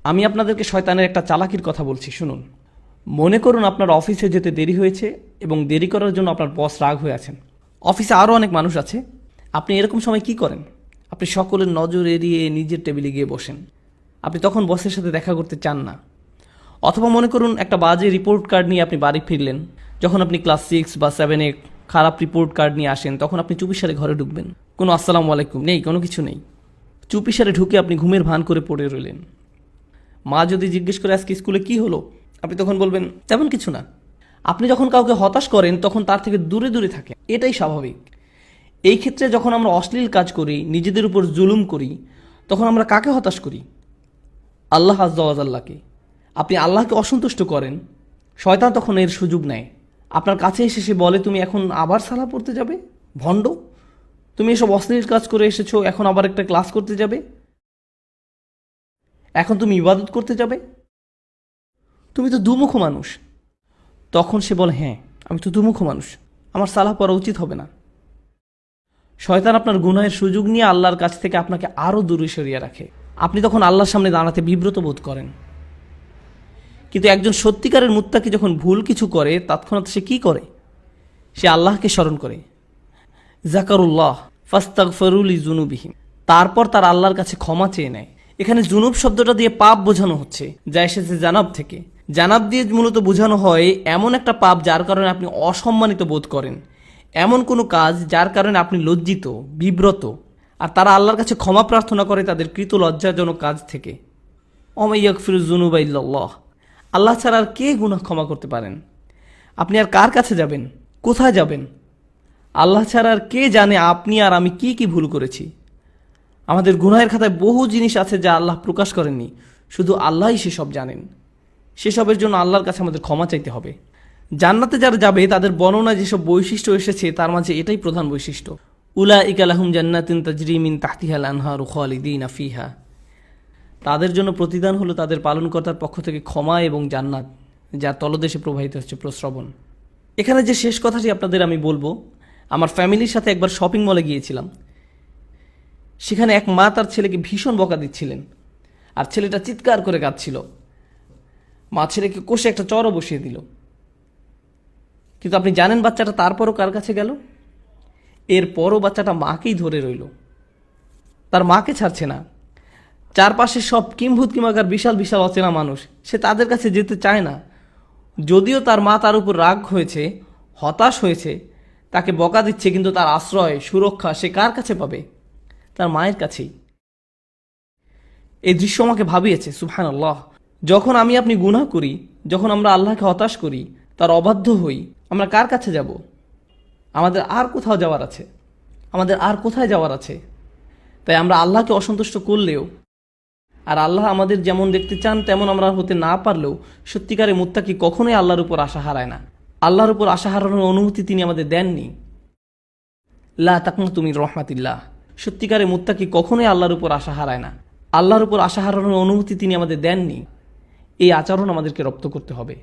আমি আপনাদেরকে শয়তানের একটা চালাকির কথা বলছি, শুনুন। মনে করুন আপনার অফিসে যেতে দেরি হয়েছে এবং দেরি করার জন্য আপনার বস রাগ হয়ে আছেন। অফিসে আরও অনেক মানুষ আছে। আপনি এরকম সময় কি করেন? আপনি সকলের নজর এড়িয়ে নিজের টেবিলে গিয়ে বসেন। আপনি তখন বসের সাথে দেখা করতে চান না। অথবা মনে করুন একটা বাজে রিপোর্ট কার্ড নিয়ে আপনি বাড়ি ফিরলেন। যখন আপনি ক্লাস 6 বা 7-এ খারাপ রিপোর্ট কার্ড নিয়ে আসেন, তখন আপনি চুপিসারে ঘরে ঢুকবেন। কোনো আসসালামু আলাইকুম নেই, কোনো কিছু নেই। চুপিসারে ঢুকে আপনি ঘুমের ভান করে পড়ে রইলেন। মা যদি জিজ্ঞেস করে আজকে স্কুলে কি হলো, আপনি তখন বলবেন তেমন কিছু না। আপনি যখন কাউকে হতাশ করেন তখন তার থেকে দূরে দূরে থাকেন, এটাই স্বাভাবিক। এই ক্ষেত্রে যখন আমরা অশ্লীল কাজ করি, নিজেদের উপর জুলুম করি, তখন আমরা কাকে হতাশ করি? আল্লাহ আজ্জা ওয়া জাল্লাকে। আপনি আল্লাহকে অসন্তুষ্ট করেন, শয়তান তখন এর সুযোগ নেয়। আপনার কাছে এসে সে বলে, তুমি এখন আবার সালাহ পড়তে যাবে? ভণ্ড, তুমি এসব অশ্লীল কাজ করে এসেছো, এখন আবার একটা ক্লাস করতে যাবে? এখন তুমি ইবাদত করতে যাবে? তুমি তো দুমুখ মানুষ। তখন সে বলে, হ্যাঁ আমি তো দুমুখ মানুষ, আমার সালাহ পড়া উচিত হবে না। শয়তান আপনার গুনাহের সুযোগ নিয়ে আল্লাহর কাছ থেকে আপনাকে আরও দূরে সরিয়ে রাখে। আপনি তখন আল্লাহর সামনে দাঁড়াতে বিব্রত বোধ করেন। কিন্তু একজন সত্যিকারের মুত্তাকি যখন ভুল কিছু করে, তৎক্ষণাৎ সে কি করে? সে আল্লাহকে স্মরণ করে। জাকারুল্লাহ ফাস্তাগফিরু লিযুনুবিহিম, তারপর তার আল্লাহর কাছে ক্ষমা চেয়ে নেয়। এখানে জুনুব শব্দটা দিয়ে পাপ বোঝানো হচ্ছে, যা এসেছে জানাব থেকে। জানাব দিয়ে মূলত বোঝানো হয় এমন একটা পাপ যার কারণে আপনি অসম্মানিত বোধ করেন, এমন কোনো কাজ যার কারণে আপনি লজ্জিত, বিব্রত। আর তারা আল্লাহর কাছে ক্ষমা প্রার্থনা করে তাদের কৃত লজ্জাজনক কাজ থেকে। ওয়া মান ইয়াগফিরুয যুনুবা ইল্লাল্লাহ, আল্লাহ ছাড়া আর কে গুনাহ ক্ষমা করতে পারেন? আপনি আর কার কাছে যাবেন? কোথায় যাবেন? আল্লাহ ছাড়া আর কে জানে আপনি আর আমি কি কি ভুল করেছি? আমাদের গুনাহের খাতায় বহু জিনিস আছে যা আল্লাহ প্রকাশ করেননি, শুধু আল্লাহই সেসব জানেন। সেসবের জন্য আল্লাহর কাছে আমাদের ক্ষমা চাইতে হবে। জান্নাতে যারা যাবে তাদের বর্ণনায় যেসব বৈশিষ্ট্য এসেছে তার মাঝে এটাই প্রধান বৈশিষ্ট্য। উলাইকা লাহুম জান্নাতুন তাজরি মিন তাহতিহাল আনহারু খালিদিনা ফিহা, তাদের জন্য প্রতিদান হলো তাদের পালনকর্তার পক্ষ থেকে ক্ষমা এবং জান্নাত, যার তলদেশে প্রবাহিত হচ্ছে প্রস্রবণ। এখানে যে শেষ কথাটি আপনাদের আমি বলবো, আমার ফ্যামিলির সাথে একবার শপিং মলে গিয়েছিলাম। সেখানে এক মা তার ছেলেকে ভীষণ বকা দিচ্ছিলেন, আর ছেলেটা চিৎকার করে কাঁদছিল। মা ছেলেকে কষে একটা চড়ও বসিয়ে দিল। কিন্তু আপনি জানেন বাচ্চাটা তারপরও কার কাছে গেল? এরপরও বাচ্চাটা মাকেই ধরে রইল, তার মাকে ছাড়ছে না। চারপাশে সব কিম্ভূত কিমাকার বিশাল বিশাল অচেনা মানুষ, সে তাদের কাছে যেতে চায় না। যদিও তার মা তার উপর রাগ হয়েছে, হতাশ হয়েছে, তাকে বকা দিচ্ছে, কিন্তু তার আশ্রয় সুরক্ষা সে কার কাছে পাবে? তার মায়ের কাছেই। এই দৃশ্য আমাকে ভাবিয়েছে, সুবহানাল্লাহ। যখন আমি আপনি গুনাহ করি, যখন আমরা আল্লাহকে হতাশ করি, তার অবাধ্য হই, আমরা কার কাছে যাব? আমাদের আর কোথাও যাওয়ার আছে? আমাদের আর কোথায় যাওয়ার আছে? তাই আমরা আল্লাহকে অসন্তুষ্ট করলেও, আর আল্লাহ আমাদের যেমন দেখতে চান তেমন আমরা হতে না পারলেও, সত্যিকারের মুত্তাকি কখনোই আল্লাহর উপর আশা হারায় না। আল্লাহর উপর আশা হারানোর অনুমতি তিনি আমাদের দেননি। লা তাকনাতু মির রাহমাতিল্লাহ, সত্যিকারের মুত্তাকি কখনোই আল্লাহর উপর আশা হারায় না। আল্লাহর উপর আশা হারানোর অনুমতি তিনি আমাদের দেননি। এই আচরণ আমাদেরকে রপ্ত করতে হবে।